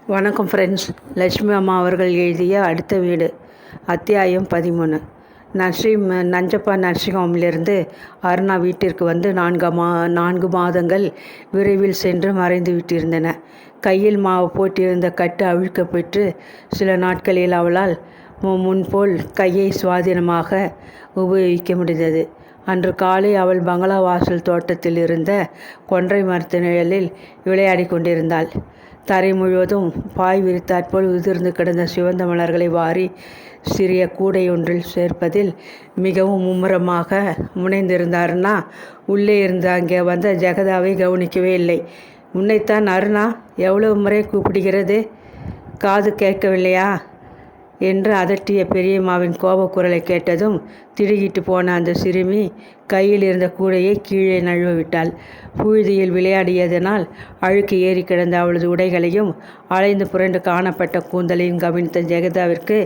வணக்கம் ஃப்ரெண்ட்ஸ். லட்சுமி அம்மா அவர்கள் எழுதிய அடுத்த வீடு, அத்தியாயம் 13. நஞ்சப்பா நர்சிங் ஹோமிலிருந்து அருணா வீட்டிற்கு வந்து 4 மாதங்கள் விரைவில் சென்று மறைந்து விட்டிருந்தன. கையில் போட்டிருந்த கட்டு அவிழ்க்கப்பட்டு சில நாட்களில் அவளால் முன்போல் கையை சுவாதீனமாக உபயோகிக்க முடிந்தது. அன்று காலை அவள் பங்களா வாசல் தோட்டத்தில் இருந்த கொன்றை மரத்து நிழலில் விளையாடி கொண்டிருந்தாள். தரை முழுவதும் பாய் விரித்தாற்போல் உதிர்ந்து கிடந்த சிவந்த மலர்களை வாரி சிறிய கூடை ஒன்றில் சேர்ப்பதில் மிகவும் மும்முரமாக முனைந்திருந்த அருணா உள்ளே இருந்து அங்கே வந்த ஜெகதாவை கவனிக்கவே இல்லை. உன்னைத்தான் அருணா, எவ்வளவு முறை கூப்பிடுகிறது, காது கேட்கவில்லையா என்று அதட்டிய பெரியம்மாவின் கோபக்குரலை கேட்டதும் திடுகிட்டு போன அந்த சிறுமி கையில் இருந்த கூடையை கீழே நழுவ விட்டாள். புழுதியில் விளையாடியதனால் அழுக்கு ஏறி கிடந்த அவளது உடைகளையும் அலைந்து புரண்டு காணப்பட்ட கூந்தலையும் கவனித்த ஜெகதாவிற்கு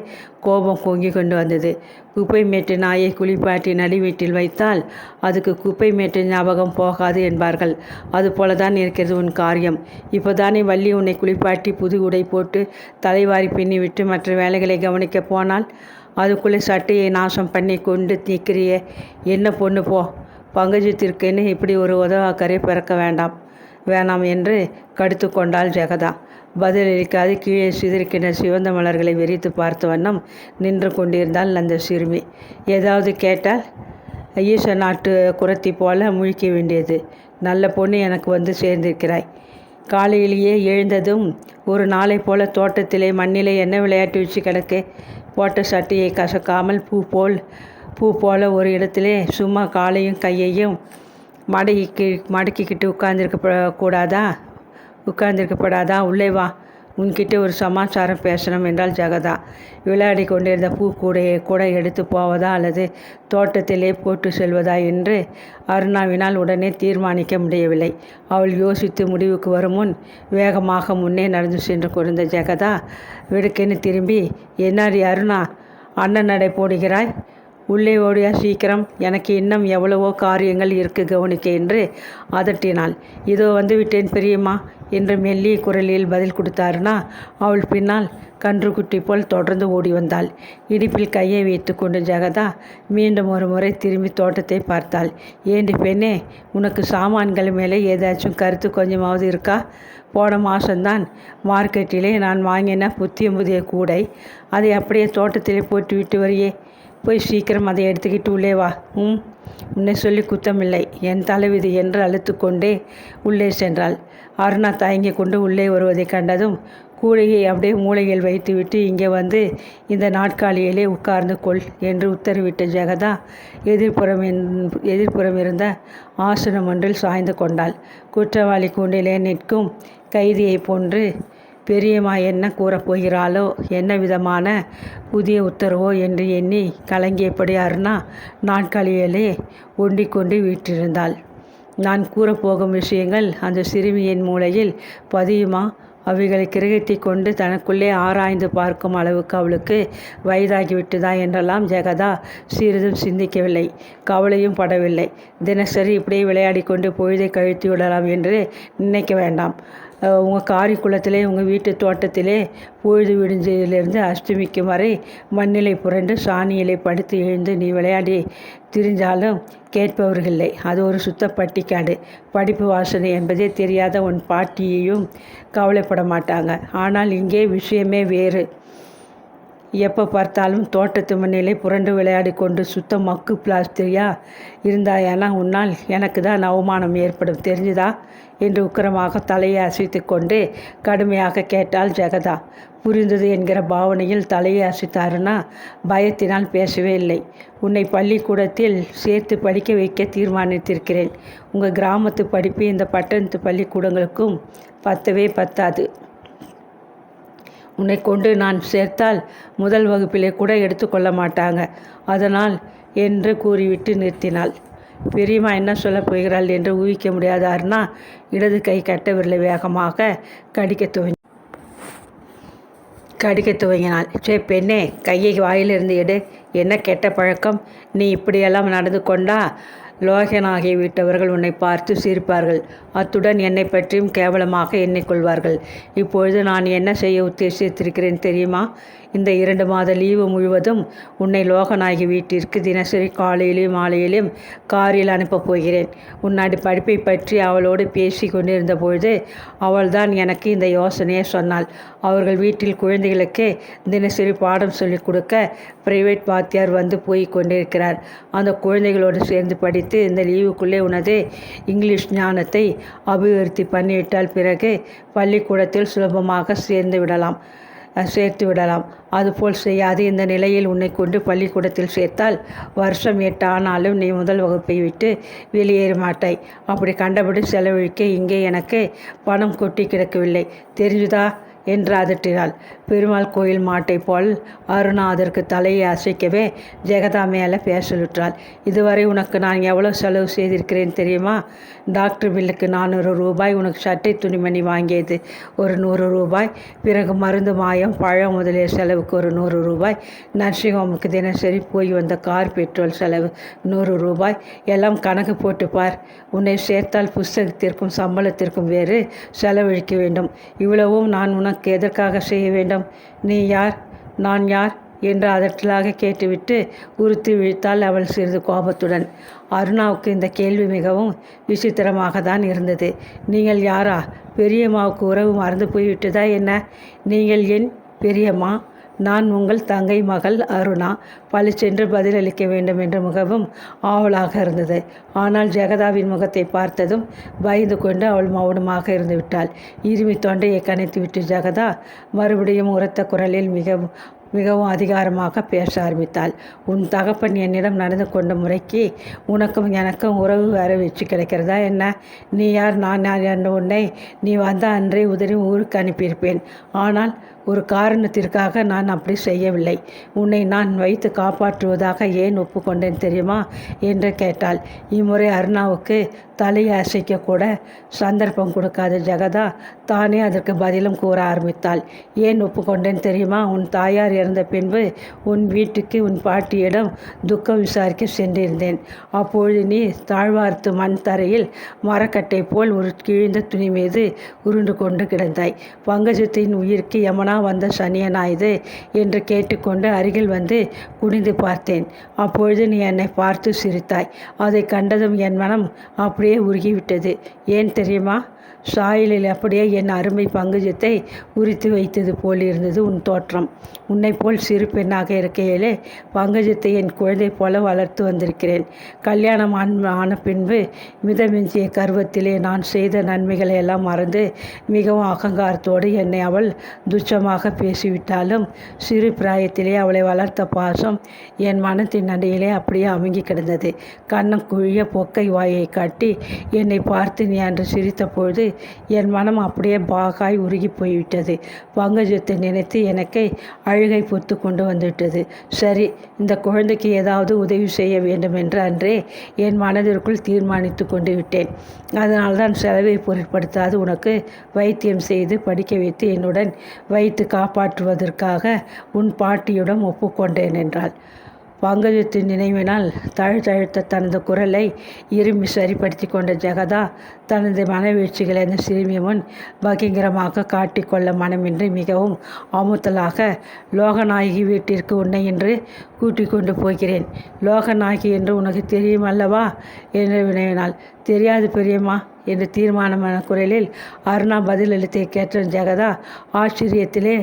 கோபம் பொங்கி கொண்டு வந்தது. குப்பை மேட்டு நாயை குளிப்பாட்டி நடி வீட்டில் வைத்தால் அதுக்கு குப்பை மேட்டு ஞாபகம் போகாது என்பார்கள். அதுபோல தான் இருக்கிறது உன் காரியம். இப்போதானே வள்ளி உன்னை குளிப்பாட்டி புது உடை போட்டு தலைவாரி பின்னி விட்டு மற்ற வேலைகளை கவனிக்க போனால் அதுக்குள்ளே சட்டையை நாசம் பண்ணி கொண்டு நிற்கிறியே. என்ன பொண்ணு போ, பங்கஜத்திற்குன்னு இப்படி ஒரு உதவாக்கரை பிறக்க வேணாம் என்று கடித்து கொண்டாள் ஜெகதா. பதிலளிக்காது கீழே சிதறிக்கின்ற சிவந்த மலர்களை விரித்து பார்த்த வண்ணம் நின்று கொண்டிருந்தாள் அந்த சிறுமி. ஏதாவது கேட்டால் ஈச நாட்டு குரத்தி போல முழிக்க வேண்டியது. நல்ல பொண்ணு எனக்கு வந்து சேர்ந்திருக்கிறாய். காலையிலேயே எழுந்ததும் ஒரு நாளை போல தோட்டத்திலே மண்ணிலே என்ன விளையாட்டு வச்சு கிடக்கு. போட்ட சட்டையை கசக்காமல் பூ போல ஒரு இடத்திலே சும்மா காலையும் கையையும் மடக்கிக்கிட்டு உட்கார்ந்திருக்கப்படாதா? உள்ளே வா, உன்கிட்ட ஒரு சமாச்சாரம் பேசணும் என்றால் ஜெகதா. விளையாடி கொண்டிருந்த பூக்கூடையை கூட எடுத்து போவதா அல்லது தோட்டத்திலே போட்டு செல்வதா என்று அருணாவினால் உடனே தீர்மானிக்க முடியவில்லை. அவள் யோசித்து முடிவுக்கு வரும் முன் வேகமாக முன்னே நடந்து சென்று கொண்டிருந்த ஜெகதா விடுக்கென்னு திரும்பி, என்னாடி அருணா, அண்ணன் நடை போடுகிறாய்? உள்ளே ஓடியா சீக்கிரம், எனக்கு இன்னும் எவ்வளவோ காரியங்கள் இருக்கு கவனிக்க என்று அதட்டினாள். இதோ வந்து விட்டேன் பெரியம்மா என்று மெல்லிய குரலில் பதில் கொடுத்தாருனா அவள் பின்னால் கன்றுக்குட்டி போல் தொடர்ந்து ஓடி வந்தாள். இடுப்பில் கையை வைத்து கொண்டு ஜெகதா மீண்டும் ஒரு முறை திரும்பி தோட்டத்தை பார்த்தாள். ஏண்டி பெண்ணே, உனக்கு சாமான்கள் மேலே ஏதாச்சும் கருத்து கொஞ்சமாவது இருக்கா? போன மாதம்தான் மார்க்கெட்டிலே நான் வாங்கின புதிய கூடை, அதை அப்படியே தோட்டத்திலே போட்டு விட்டு வரியே. போய் சீக்கிரம் அதை எடுத்துக்கிட்டு உள்ளே வா. உன்னை சொல்லி குத்தமில்லை, என் தலைவிதி என்று அழுத்து கொண்டே உள்ளே சென்றாள். அருணா தயங்கி கொண்டு உள்ளே வருவதை கண்டதும் கூடையை அப்படியே மூளையில் வைத்துவிட்டு இங்கே வந்து இந்த நாட்காலியிலே உட்கார்ந்து கொள் என்று உத்தரவிட்ட ஜெகதா எதிர்ப்புறம் இருந்த ஆசனம் ஒன்றில் சாய்ந்து கொண்டாள். குற்றவாளி கூண்டிலே நிற்கும் கைதியை போன்று பெரியம்மா என்ன கூறப்போகிறாளோ, என்ன விதமான புதிய உத்தரவோ என்று எண்ணி கலங்கியபடி அருணா நாட்காலியிலே ஒண்டிக்கொண்டு வீற்றிருந்தாள். நான் கூறப்போகும் விஷயங்கள் அந்த சிறுமியின் மூளையில் பதியுமா, அவைகளை கிரகித்து கொண்டு தனக்குள்ளே ஆராய்ந்து பார்க்கும் அளவுக்கு அவளுக்கு வயதாகிவிட்டதா என்றெல்லாம் ஜெகதா சிறிதும் சிந்திக்கவில்லை, கவலையும் படவில்லை. தினசரி இப்படியே விளையாடி கொண்டு பொழுதை கழித்து விடலாம் என்று நினைக்க வேண்டாம். உங்கள் காரிக்குளத்திலே, உங்கள் வீட்டு தோட்டத்திலே பொழுது விடிஞ்சதிலிருந்து அஸ்தமிக்கும் வரை மண்ணிலை புரண்டு சாணியிலே படுத்து எழுந்து நீ விளையாடி திரிஞ்சாலும் கேட்பவர்களில்லை. அது ஒரு சுத்த பட்டிக்காடு. படிப்பு வாசனை என்பதே தெரியாத உன் பாட்டியையும் கவலைப்பட மாட்டாங்க. ஆனால் இங்கே விஷயமே வேறு. எப்போ பார்த்தாலும் தோட்டத்து மண்ணிலே புரண்டு விளையாடி கொண்டு சுத்த மக்கு பிளாஸ்டிரியா இருந்தாயானா உன்னால் எனக்கு தான் அவமானம் ஏற்படும், தெரிஞ்சுதா என்று உக்கிரமாக தலையை அசைத்து கொண்டு கடுமையாக கேட்டாள் ஜெகதா. புரிந்தது என்கிற பாவனையில் தலையை அசைத்தாருன்னா பயத்தினால் பேசவே இல்லை. உன்னை பள்ளிக்கூடத்தில் சேர்த்து படிக்க வைக்க தீர்மானித்திருக்கிறேன். உங்கள் கிராமத்து படிப்பு இந்த பட்டணத்து பள்ளிக்கூடங்களுக்கும் பத்தாது. உன்னை கொண்டு நான் சேர்த்தால் முதல் வகுப்பிலே கூட எடுத்துக்கொள்ள மாட்டாங்க. அதனால் என்று கூறிவிட்டு நிறுத்தினாள். பெரியம்மா என்ன சொல்லப் போகிறாள் என்று ஊகிக்க முடியாதார்னா இடது கை கட்ட விரலை வேகமாக கடிக்க துவங்கினாள். சே பெண்ணே, கையை வாயிலிருந்து எடு. என்ன கெட்ட பழக்கம்! நீ இப்படியெல்லாம் நடந்து கொண்டா லோகனாகிவிட்டவர்கள் உன்னை பார்த்து சிரிப்பார்கள். அத்துடன் என்னை பற்றியும் கேவலமாக எண்ணிக்கொள்வார்கள். இப்பொழுது நான் என்ன செய்ய உத்தேசித்திருக்கிறேன் தெரியுமா? இந்த 2 மாத லீவு முழுவதும் உன்னை லோகநாயகி வீட்டிற்கு தினசரி காலையிலும் மாலையிலும் காரில் அனுப்பப் போகிறேன். உன் படிப்பை பற்றி அவளோடு பேசி கொண்டிருந்த பொழுது அவள்தான் எனக்கு இந்த யோசனையை சொன்னாள். அவர்கள் வீட்டில் குழந்தைகளுக்கு தினசரி பாடம் சொல்லிக் கொடுக்க பிரைவேட் வாத்தியார் வந்து போய் கொண்டிருக்கிறார். அந்த குழந்தைகளோடு சேர்ந்து படித்து இந்த லீவுக்குள்ளே உனது இங்கிலீஷ் ஞானத்தை அபிவிருத்தி பண்ணிவிட்டால் பிறகு பள்ளிக்கூடத்தில் சுலபமாக சேர்த்து விடலாம். அதுபோல் செய்யாது இந்த நிலையில் உன்னை கொண்டு பள்ளிக்கூடத்தில் சேர்த்தால் வருஷம் 8 ஆனாலும் நீ முதல் வகுப்பை விட்டு வெளியேற மாட்டாய். அப்படி கண்டபடி செலவழிக்க இங்கே எனக்கு பணம் கொட்டி கிடக்கவில்லை, தெரிஞ்சுதா என்று அதட்டினாள். பெருமாள் கோயில் மாட்டை போல் அருணா அதற்கு தலையை அசைக்கவே ஜெகதா மேலே பேசலுற்றாள். இதுவரை உனக்கு நான் எவ்வளோ செலவு செய்திருக்கிறேன் தெரியுமா? டாக்டர் பில்லுக்கு 400 ரூபாய், உனக்கு சட்டை துணிமணி வாங்கியது ஒரு 100 ரூபாய், பிறகு மருந்து மாயம் பழம் முதலிய செலவுக்கு ஒரு 100 ரூபாய், நர்சிங் ஹோமுக்கு தினசரி போய் வந்த கார் பெட்ரோல் செலவு 100 ரூபாய். எல்லாம் கணக்கு போட்டு பார். உன்னை சேர்த்தால் புஸ்தகத்திற்கும் சம்பளத்திற்கும் வேறு செலவழிக்க வேண்டும். இவ்வளவும் நான் உனக்கு எதற்காக செய்ய வேண்டும்? நீ யார், நான் யார் என்று அதட்டலாக கேட்டுவிட்டு உறுத்தி விழித்தாள் அவள் சிறிது கோபத்துடன். அருணாவுக்கு இந்த கேள்வி மிகவும் விசித்திரமாக தான் இருந்தது. நீங்கள் யாரா? பெரியம்மாவுக்கு உறவு மறந்து போய்விட்டதா என்ன? நீங்கள் என் பெரியம்மா, நான் உங்கள் தங்கை மகள் அருணா. பளிச்சென்று பதிலளிக்க வேண்டும் என்ற முகமும் ஆவலாக இருந்தது. ஆனால் ஜெகதாவின் முகத்தை பார்த்ததும் பயந்து கொண்டு அவள் மௌனமாக இருந்து விட்டாள். இருமி தொண்டையை கனைத்துவிட்டு ஜெகதா மறுபடியும் உரத்த குரலில் மிகவும் அதிகாரமாக பேச ஆரம்பித்தாள். உன் தகப்பன் என்னிடம் நடந்து கொண்ட முறைக்கு உனக்கும் எனக்கும் உறவு வேற வச்சு கிடைக்கிறதா என்ன? நீ யார், நான் யார் என்ற உன்னை நீ வந்த அன்றே உதறி ஊருக்கு அனுப்பியிருப்பேன். ஆனால் ஒரு காரணத்திற்காக நான் அப்படி செய்யவில்லை. உன்னை நான் வைத்து காப்பாற்றுவதாக ஏன் ஒப்புக்கொண்டேன் தெரியுமா என்று கேட்டாள். இம்முறை அருணாவுக்கு தலையை அசைக்க கூட சந்தர்ப்பம் கொடுக்காத ஜெகதா தானே அதற்கு பதிலும் கூற ஆரம்பித்தாள். ஏன் ஒப்புக்கொண்டேன் தெரியுமா? உன் தாயார் இறந்த பின்பு உன் வீட்டுக்கு உன் பாட்டியிடம் துக்கம் விசாரிக்க சென்றிருந்தேன். அப்பொழுது நீ தாழ்வார்த்து மண் தரையில் மரக்கட்டை போல் ஒரு கிழிந்த துணி மீது உருண்டு கொண்டு கிடந்தாய். பங்கஜத்தின் உயிருக்கு யமனா வந்த சனியனாயுது என்று கேட்டுக்கொண்டு அருகில் வந்து குனிந்து பார்த்தேன். அப்பொழுது நீ என்னை பார்த்து சிரித்தாய். அதை கண்டதும் என் மனம் அப்படியே உருகிவிட்டது. ஏன் தெரியுமா? சாயலில் அப்படியே என் அருமை பங்கஜத்தை உரித்து வைத்தது போல் இருந்தது உன் தோற்றம். உன்னை போல் சிறு பெண்ணாக இருக்கையிலே பங்கஜத்தை என் குழந்தை போல வளர்த்து வந்திருக்கிறேன். கல்யாணம் ஆன பின்பு மிதமிஞ்சிய கர்வத்திலே நான் செய்த நன்மைகளை எல்லாம் மறந்து மிகவும் அகங்காரத்தோடு என்னை அவள் துச்சமாக பேசிவிட்டாலும் சிறு பிராயத்திலே அவளை வளர்த்த பாசம் என் மனத்தின் அடியிலே அப்படியே அமுங்கி கிடந்தது. கண்ணம் குழிய பொக்கை வாயை காட்டி என்னை பார்த்து நீ அன்று சிரித்த பொழுது என் மனம் அப்படியே பாகாய் உருகி போய்விட்டது. பங்கஜத்தை நினைத்து எனக்கு அழுகை பொத்து கொண்டு வந்துவிட்டது. சரி, இந்த குழந்தைக்கு ஏதாவது உதவி செய்ய வேண்டும் என்று அன்றே என் மனதிற்குள் தீர்மானித்து கொண்டு விட்டேன். அதனால்தான் செலவை பொருட்படுத்தாது உனக்கு வைத்தியம் செய்து படிக்க வைத்து என்னுடன் வைத்து காப்பாற்றுவதற்காக உன் பாட்டியுடன் ஒப்புக்கொண்டேன் என்றாள். பங்கஜத்தின் நினைவினால் தழுத்தழுத்த தனது குரலை இரும்பி சரிப்படுத்தி கொண்ட ஜெகதா தனது மனவீழ்ச்சிகளை அந்த சிறுமி முன் பகிங்கரமாக காட்டிக்கொள்ள மனமின்றி மிகவும் அமுத்தலாக, லோகநாயகி வீட்டிற்கு உன்னை இன்று கூட்டிக் கொண்டு போகிறேன். லோகநாயகி என்று உனக்கு தெரியும் அல்லவா என்று வினவினாள். தெரியாது பெரியம்மா என்று தீர்மானமான குரலில் அருணா பதிலளித்தை கேட்ட ஜெகதா ஆச்சரியத்திலே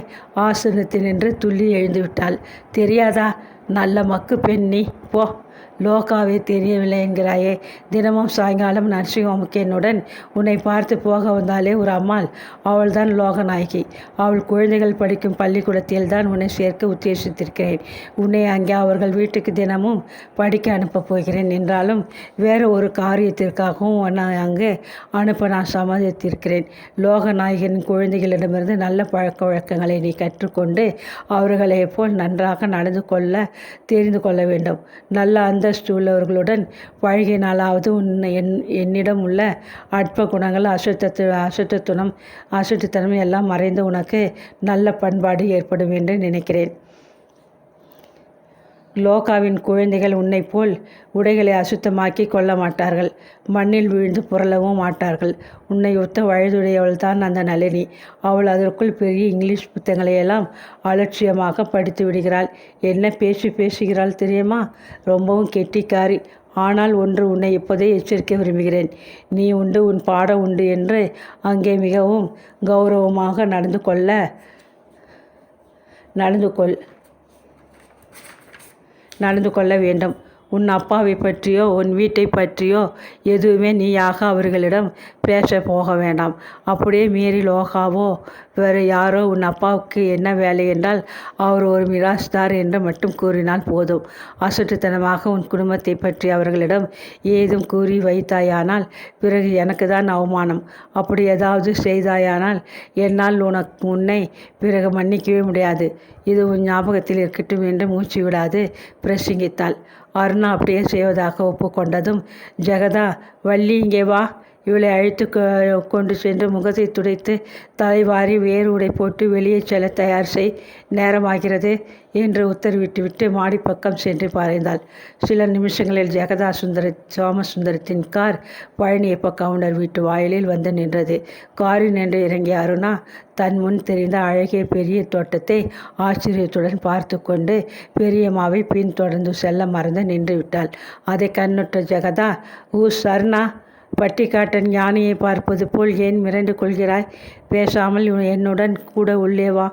ஆசனத்தில் நின்று துள்ளி எழுந்துவிட்டாள். தெரியாதா? நல்ல மக்கு பெண் நீ, போ. லோகாவே தெரியவில்லை என்கிறாயே. தினமும் சாயங்காலம் நர்சிங் ஹோமுக்கு என்னுடன் உன்னை பார்த்து போக வந்தாலே ஒரு அம்மாள், அவள்தான் லோகநாயகி. அவள் குழந்தைகள் படிக்கும் பள்ளிக்கூடத்தில் தான் உன்னை சேர்க்க உத்தேசித்திருக்கிறேன். உன்னை அங்கே அவர்கள் வீட்டுக்கு தினமும் படிக்க அனுப்பப் போகிறேன். என்றாலும் வேறு ஒரு காரியத்திற்காகவும் உன்னை அங்கு அனுப்ப நான் சம்மதித்திருக்கிறேன். லோகநாயகின் குழந்தைகளிடமிருந்து நல்ல பழக்க வழக்கங்களை நீ கற்றுக்கொண்டு அவர்களை போல் நன்றாக நடந்து கொள்ள தெரிந்து கொள்ள வேண்டும். நல்ல அந்தஸ்து உள்ளவர்களுடன் பழகினாலாவது என்னிடம் உள்ள அற்ப குணங்கள் அசுத்தத்தனம் எல்லாம் மறைந்து உனக்கு நல்ல பண்பாடு ஏற்படும் என்று நினைக்கிறேன். லோகாவின் குழந்தைகள் உன்னை போல் உடைகளை அசுத்தமாக்கி கொள்ள மாட்டார்கள். மண்ணில் விழுந்து புரளவும் மாட்டார்கள். உன்னை ஒத்த வயதுடையவள் தான் அந்த நளினி. அவள் அதற்குள் பெரிய இங்கிலீஷ் புத்தகங்களையெல்லாம் அலட்சியமாக படித்து விடுகிறாள். என்ன பேசுகிறாள் தெரியுமா? ரொம்பவும் கெட்டிக்காரி. ஆனால் ஒன்று உன்னை இப்போதே எச்சரிக்க விரும்புகிறேன். நீ உண்டு, உன் பாடம் உண்டு என்று அங்கே மிகவும் கௌரவமாக நடந்து கொள்ள வேண்டும். உன் அப்பாவை பற்றியோ உன் வீட்டை பற்றியோ எதுவுமே நீயாக அவர்களிடம் பேச போக வேண்டாம். அப்படியே மீறி லோகாவோ வேறு யாரோ உன் அப்பாவுக்கு என்ன வேலை என்றால் அவர் ஒரு மிராஸ்தார் என்று மட்டும் கூறினால் போதும். அசட்டுத்தனமாக உன் குடும்பத்தை பற்றி அவர்களிடம் ஏதும் கூறி வைத்தாயானால் பிறகு எனக்கு தான் அவமானம். அப்படி ஏதாவது செய்தாயானால் என்னால் உன்னை பிறகு மன்னிக்கவே முடியாது. இது உன் ஞாபகத்தில் இருக்கட்டும் என்று மூச்சு விடாது பிரசங்கித்தாள். அருணா அப்படியே செய்வதாக ஒப்புக்கொண்டதும், ஜெகதா, வள்ளி இங்கே வா, இவளை அழைத்து கொண்டு சென்று முகத்தை துடைத்து தலைவாரி வேறு உடை போட்டு வெளியே செல்ல தயார் செய், நேரமாகிறது என்று உத்தரவிட்டுவிட்டு மாடிப்பக்கம் சென்று பாய்ந்தாள். சில நிமிஷங்களில் ஜெகதா சோமசுந்தரத்தின் கார் பழனியப்ப கவுண்டர் வீட்டு வாயிலில் வந்து நின்றது. காரில் நின்று இறங்கிய அருணா தன் முன் தெரிந்த அழகிய பெரிய தோட்டத்தை ஆச்சரியத்துடன் பார்த்து கொண்டு பெரியம்மாவை பின்தொடர்ந்து செல்ல மறந்து நின்று விட்டாள். அதை கண்ணுற்ற ஜெகதா, அருணா, பட்டிக்காட்டன் ஞானியை பார்ப்பது போல் ஏன் மிரண்டு கொள்கிறாய்? பேசாமல் என்னுடன் கூட உள்ளே வா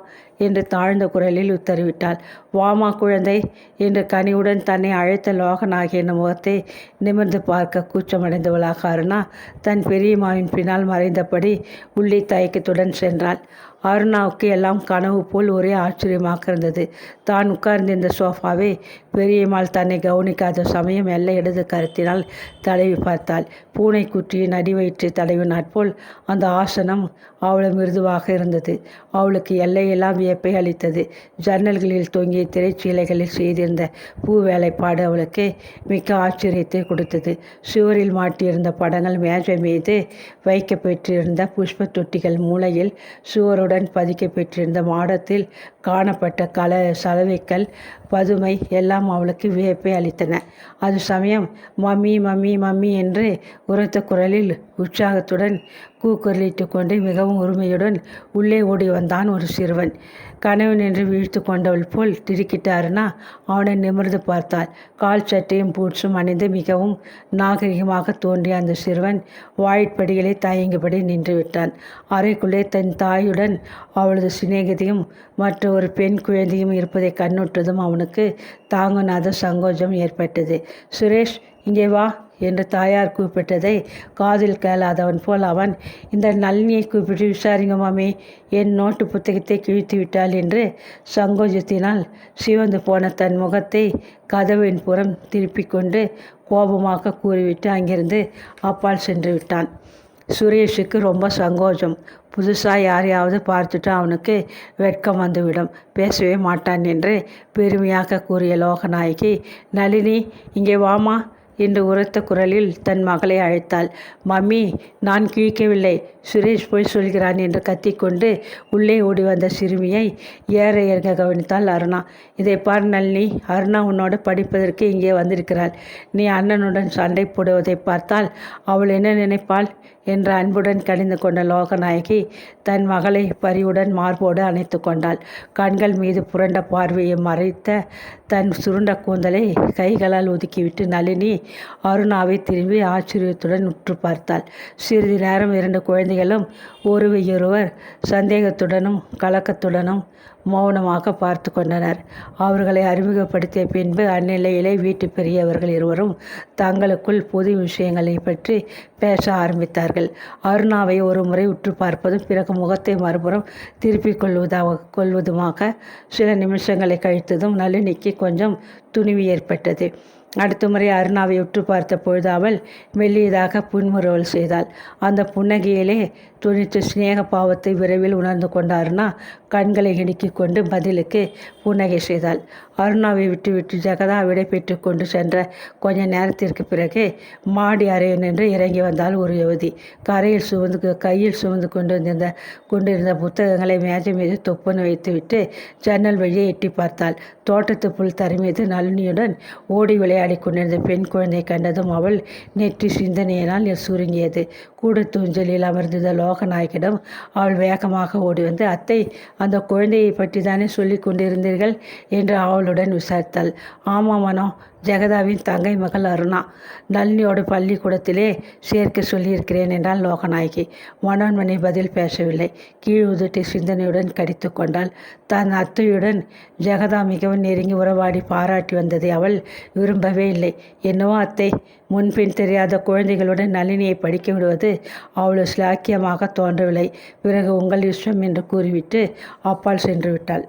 என்று தாழ்ந்த குரலில் உத்தரவிட்டாள். வாமா குழந்தை என்று கனிவுடன் தன்னை அழைத்த லோகனாகிய முகத்தை நிமிர்ந்து பார்க்க கூச்சமடைந்தவளாக அருணா தன் பெரியம்மாவின் பின்னால் மறைந்தபடி உள்ளே தயக்கத்துடன் சென்றாள். அருணாவுக்கு எல்லாம் கனவு போல் ஒரே ஆச்சரியமாக இருந்தது. தான் உட்கார்ந்திருந்த சோஃபாவை பெரியம்மாள் தன்னை கவனிக்காத சமயம் எல்லை இடது கருத்தினால் தடவி பார்த்தாள். பூனைக்குட்டியின் அடிவயிற்றை தடவினாற் போல் அந்த ஆசனம் அவ்வளவு மிருதுவாக இருந்தது. அவளுக்கு எல்லையெல்லாம் வியப்பை அளித்தது. ஜன்னல்களில் தொங்கிய திரைச்சீலைகளில் செய்திருந்த பூ வேலைப்பாடு அவளுக்கு மிக்க ஆச்சரியத்தை கொடுத்தது. சுவரில் மாட்டியிருந்த படங்கள், மேஜை மீது வைக்கப்பெற்றிருந்த புஷ்ப தொட்டிகள், மூலையில் சுவருடன் பதிக்கப்பெற்றிருந்த மாடத்தில் காணப்பட்ட சலவைக்கல், பதுமை எல்லாம் அவளுக்கு வியப்பை அளித்தன. அது சமயம் மம்மி மம்மி மம்மி என்று உரத்த குரலில் உற்சாகத்துடன் கூக்குரலிட்டு கொண்டு மிகவும் உரிமையுடன் உள்ளே ஓடி வந்தான் ஒரு சிறுவன். கனவு நின்று வீழ்த்து கொண்டவள் போல் திடுக்கிட்ட அருணா அவனை நிமிர்ந்து பார்த்தாள். கால் சட்டையும் பூட்ஸும் அணிந்து மிகவும் நாகரிகமாக தோன்றிய அந்த சிறுவன் வாயிற்படிகளை தயங்கியபடி நின்று விட்டான். அறைக்குள்ளே தன் தாயுடன் அவளது சிநேகிதியும் மற்ற ஒரு பெண் குழந்தையும் இருப்பதை கண்ணுற்றதும் அவனுக்கு தாங்குநாத சங்கோஜம் ஏற்பட்டது. சுரேஷ், இங்கே வா என்று தாயார் கூப்பிட்டதை காதில் கேளாதவன் போல் அவன், இந்த நளினியை கூப்பிட்டு விசாரிங்க மாமி, என் நோட்டு புத்தகத்தை கிழித்து விட்டாள் என்று சங்கோஜத்தினால் சிவந்து போன தன் முகத்தை கதவின் புறம் திருப்பி கொண்டு கோபமாக கூறிவிட்டு அங்கிருந்து அப்பால் சென்று விட்டான். சுரேஷுக்கு ரொம்ப சங்கோஜம். புதுசாக யாரையாவது பார்த்துட்டு அவனுக்கு வெட்கம் வந்துவிடும், பேசவே மாட்டான் என்று பெருமையாக கூறிய லோகநாயகி, நளினி, இங்கே வாமா என்று உரத்த குரலில் தன் மகளை அழைத்தாள். மம்மி, நான் கிழிக்கவில்லை, சுரேஷ் போய் சொல்கிறான் என்று கத்திக்கொண்டு உள்ளே ஓடி வந்த சிறுமியை ஏற இறங்க கவனித்தாள் அருணா. இதை பார் நளினி, அருணா உன்னோடு படிப்பதற்கு இங்கே வந்திருக்கிறாள். நீ அண்ணனுடன் சண்டை போடுவதை பார்த்தால் அவள் என்ன நினைப்பாள் என்று அன்புடன் கடிந்து கொண்ட லோகநாயகி தன் மகளை பரிவுடன் மார்போடு அணைத்து கொண்டாள். கண்கள் மீது புரண்ட பார்வையை மறைத்த தன் சுருண்ட கூந்தலை கைகளால் ஒதுக்கிவிட்டு நளினி அருணாவை திரும்பி ஆச்சரியத்துடன் உற்று பார்த்தாள். சிறிது நேரம் இரண்டு குழந்தைகளும் ஒருவரையொருவர் சந்தேகத்துடனும் கலக்கத்துடனும் மௌனமாக பார்த்து கொண்டனர். அவர்களை அறிமுகப்படுத்திய பின்பு அந்நிலையிலே வீட்டு பெரியவர்கள் இருவரும் தங்களுக்குள் பொது விஷயங்களை பற்றி பேச ஆரம்பித்தார்கள். அருணாவை ஒரு முறை உற்று பார்ப்பதும் பிறகு முகத்தை மறுபுறம் திருப்பிக் கொள்வதுமாக சில நிமிஷங்களை கழித்ததும் நளினிக்கு கொஞ்சம் துணிவு ஏற்பட்டது. அடுத்த முறை அருணாவை உற்று பார்த்த பொழுது அவள் மெல்லியதாக புன்முறுவல் செய்தாள். அந்த புன்னகையிலே துணித்து சிநேக பாவத்தை விரைவில் உணர்ந்து கொண்ட அருணா கண்களை இடுக்கிக் கொண்டு பதிலுக்கு புன்னகை செய்தாள். அருணாவை விட்டுவிட்டு ஜெகதா விடை பெற்று கொண்டு சென்ற கொஞ்ச நேரத்திற்கு பிறகு மாடி அறையில் நின்று இறங்கி வந்தாள் ஒரு யுவதி. கையில் சுமந்து கொண்டிருந்த புத்தகங்களை மேஜை மீது தொப்புன்னு வைத்துவிட்டு ஜன்னல் வழியே எட்டி பார்த்தாள். தோட்டத்து புல் தரை மீது நளினியுடன் ஓடி விளையாடி கொண்டிருந்த பெண் குழந்தை கண்டதும் அவள் நெற்றி சிந்தனையினால் சுருங்கியது. கூடத்தூஞ்சலில் அமர்ந்திருந்த லோகநாயகிடம் அவள் வேகமாக ஓடி வந்து, அத்தை, அந்த குழந்தையை பற்றி தானே சொல்லி கொண்டிருந்தீர்கள் என்று அவளுடன் விசாரித்தாள். ஆமாம் மனோ, ஜெகதாவின் தங்கை மகள் அருணா. நளினியோட பள்ளிக்கூடத்திலே சேர்க்க சொல்லியிருக்கிறேன் என்றாள் லோகநாயகி. மனோன்மணி பதில் பேசவில்லை. கீழ் உதட்டை சிந்தனையுடன் கடித்து கொண்டாள். தன் அத்தையுடன் ஜெகதா மிகவும் நெருங்கி உறவாடி பாராட்டி வந்ததை அவள் விரும்பவே இல்லை. என்னவோ அத்தை, முன்பின் தெரியாத குழந்தைகளுடன் நளினியை படிக்க விடுவது அவ்வளவு சிலாக்கியமாக தோன்றவில்லை. பிறகு உங்கள் இஷ்டம் என்று கூறிவிட்டு அப்பால் சென்று விட்டாள்.